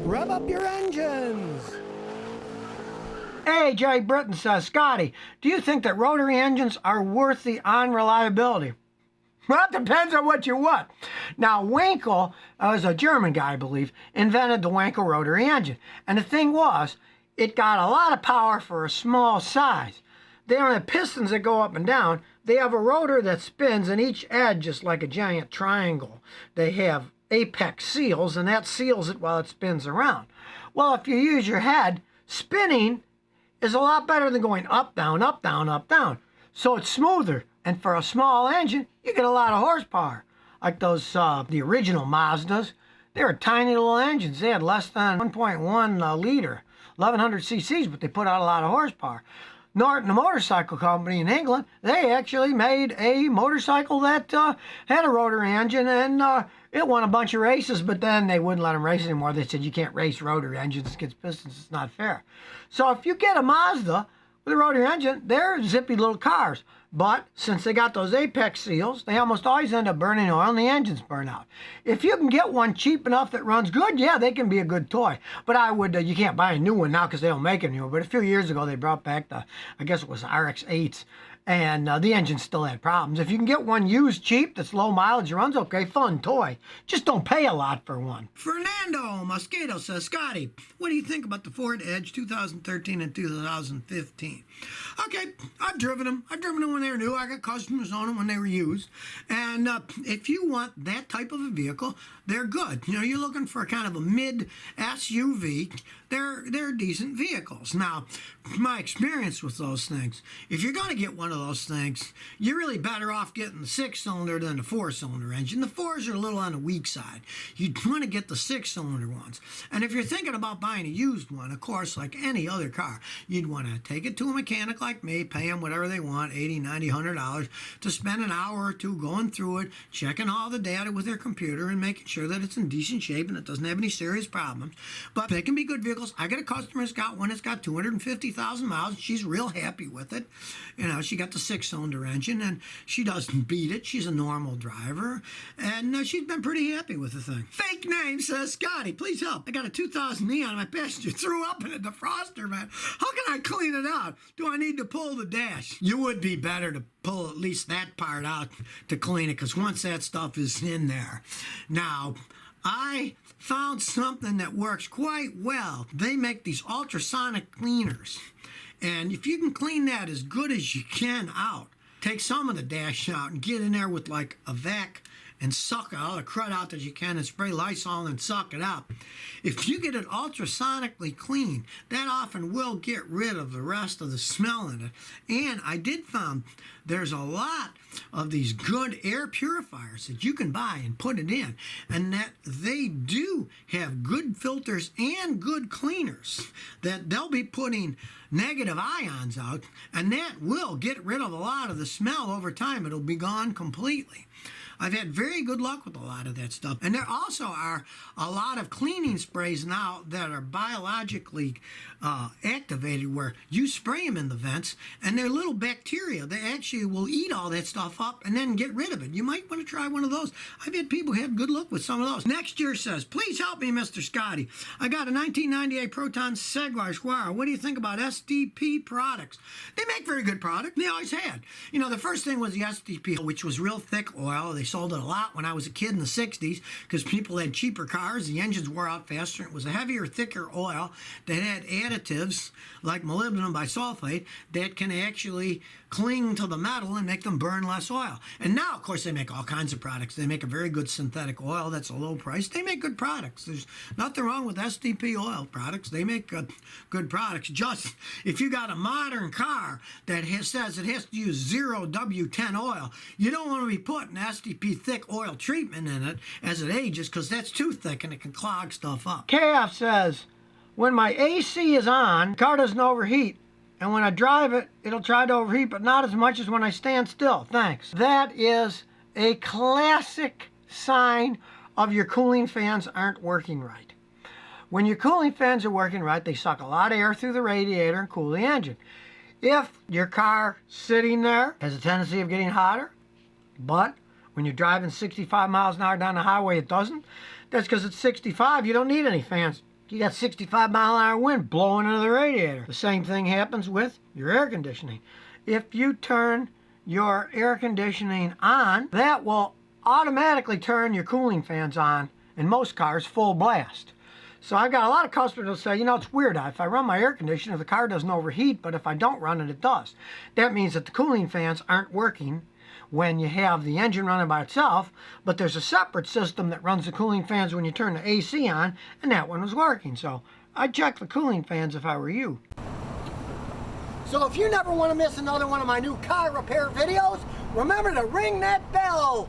Rev up your engines! Hey, Jerry Britton says, Scotty, do you think that rotary engines are worth the unreliability? Well, it depends on what you want. Now, Wankel, was a German guy, I believe, invented the Wankel rotary engine. And the thing was, it got a lot of power for a small size. They don't have pistons that go up and down. They have a rotor that spins, and each edge is like a giant triangle. They have apex seals, and that seals it while it spins around. Well, if you use your head, spinning is a lot better than going up, down, up, down, up, down. So it's smoother. And for a small engine, you get a lot of horsepower. Like those, the original Mazdas, they were tiny little engines. They had less than 1.1 liter, 1100 cc's, but they put out a lot of horsepower. Norton, a motorcycle company in England, they actually made a motorcycle that had a rotary engine, and it won a bunch of races, but then they wouldn't let them race anymore. They said, you can't race rotary engines against pistons. It's not fair. So if you get a Mazda with a rotary engine, they're zippy little cars. But since they got those apex seals, they almost always end up burning oil and the engines burn out. If you can get one cheap enough that runs good, yeah, they can be a good toy. But I would, you can't buy a new one now because they don't make it anymore. But a few years ago, they brought back the, I guess it was RX8s. And the engine still had problems. If you can get one used cheap that's low mileage, runs okay, fun toy. Just don't pay a lot for one. Fernando Mosquito says, Scotty, what do you think about the Ford Edge 2013 and 2015? Okay, I've driven them. I've driven them when they were new. I got customers on them when they were used. And if you want that type of a vehicle, they're good. You know, you're looking for kind of a mid SUV. They're decent vehicles. Now, my experience with those things, if you're going to get one of those things, you're really better off getting the 6-cylinder than the 4-cylinder engine. The 4s are a little on the weak side. You'd want to get the 6-cylinder ones. And if you're thinking about buying a used one, of course, like any other car, you'd want to take it to a mechanic like me, pay them whatever they want, $80, $90, $100, to spend an hour or two going through it, checking all the data with their computer and making sure that it's in decent shape and it doesn't have any serious problems. But they can be good vehicles. I got a customer that's got one that's got 250,000 miles. She's real happy with it. You know, she got the 6-cylinder engine, and she doesn't beat it. She's a normal driver, and she's been pretty happy with the thing. Fake name says, Scotty, please help. I got a 2000 Neon. My passenger threw up in a defroster, man. How can I clean it out? Do I need to pull the dash? You would be better to pull at least that part out to clean it, because once that stuff is in there. Now, I found something that works quite well. They make these ultrasonic cleaners. And if you can clean that as good as you can out, take some of the dash out and get in there with like a vac and suck all the crud out that you can and spray Lysol and suck it out. If you get it ultrasonically clean, that often will get rid of the rest of the smell in it. And I did find there's a lot of these good air purifiers that you can buy and put it in, and that they do have good filters and good cleaners, that they'll be putting negative ions out, and that will get rid of a lot of the smell over time. It'll be gone completely. I've had very good luck with a lot of that stuff. And there also are a lot of cleaning sprays now that are biologically activated, where you spray them in the vents and they're little bacteria that actually will eat all that stuff up and then get rid of it. You might want to try one of those. I've had people have good luck with some of those. Next year says, please help me, Mr. Scotty. I got a 1998 Proton Jaguar. What do you think about SDP products? They make very good product. They always had. You know, the first thing was the SDP, which was real thick oil. They sold it a lot when I was a kid in the 60s because people had cheaper cars. The engines wore out faster. It was a heavier, thicker oil that had additives like molybdenum bisulfate that can actually cling to the metal and make them burn less oil. And now, of course, they make all kinds of products. They make a very good synthetic oil that's a low price. They make good products. There's nothing wrong with SDP oil products. They make good products. Just if you got a modern car that says it has to use 0 W10 oil, you don't want to be putting SDP thick oil treatment in it as it ages, because that's too thick and it can clog stuff up. KF says, when my AC is on, the car doesn't overheat. And when I drive it, it'll try to overheat, but not as much as when I stand still. Thanks. That is a classic sign of your cooling fans aren't working right. When your cooling fans are working right, they suck a lot of air through the radiator and cool the engine. If your car sitting there has a tendency of getting hotter, but when you're driving 65 miles an hour down the highway, it doesn't, that's because it's 65. You don't need any fans You got 65-mile-an-hour wind blowing into the radiator. The same thing happens with your air conditioning. If you turn your air conditioning on, that will automatically turn your cooling fans on in most cars full blast. So I've got a lot of customers who say, you know, it's weird. If I run my air conditioner, the car doesn't overheat, but if I don't run it, it does. That means that the cooling fans aren't working when you have the engine running by itself, but there's a separate system that runs the cooling fans when you turn the AC on, and that one was working. So I'd check the cooling fans if I were you. So if you never want to miss another one of my new car repair videos, remember to ring that bell.